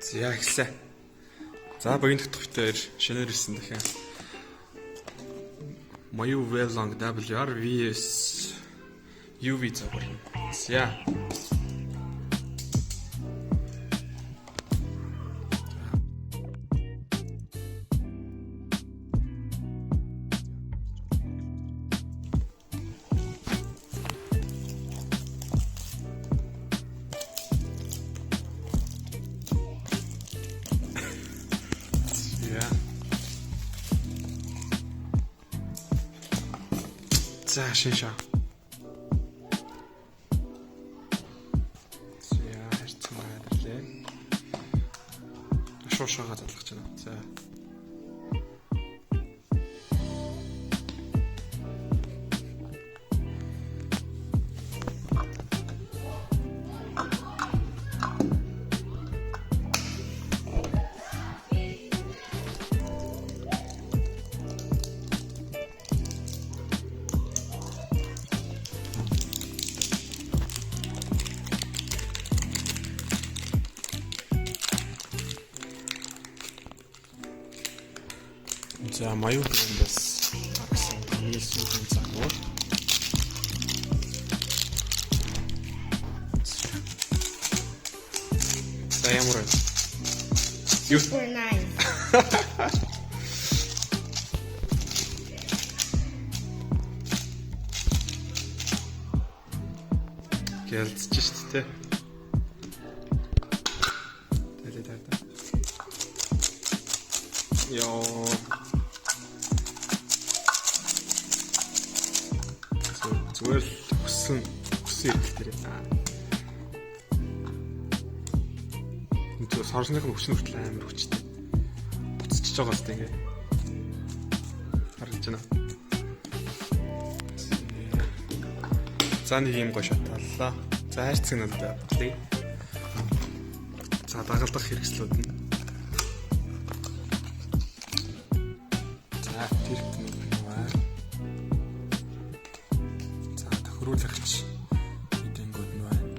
За ихсэн. За багийн төвтөр шинээр ирсэн дахин. MoYu WeiLong WR vs UV загвар. За. За шиншаа. За хайрцаг маадарлаа. Шуушаага задлах гэж байна. За. За MoYu брэндээс гаргасан нийлсүүлийн загвар. За ямар вэ? Super nice. Гэлцэж шүү дээ. Тэ. Йоо. Зүгээр л хүссэн ирэлтээр байна. Үнэхээр сорсных нь хүчнэ хүртэл амар хүчтэй. Буцчихж байгаа хэвээр ингээ. Харагдаж байна. За нэг юм гоё шатааллаа. За хайрцаг нь бодлоо. За дагалдах хэрэгслүүд нь. За тэр хөрвүүлэгч эдэнгүүд нь байна.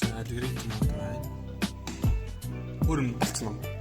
За дэрэг юм байна. Өрөм болцсон юм.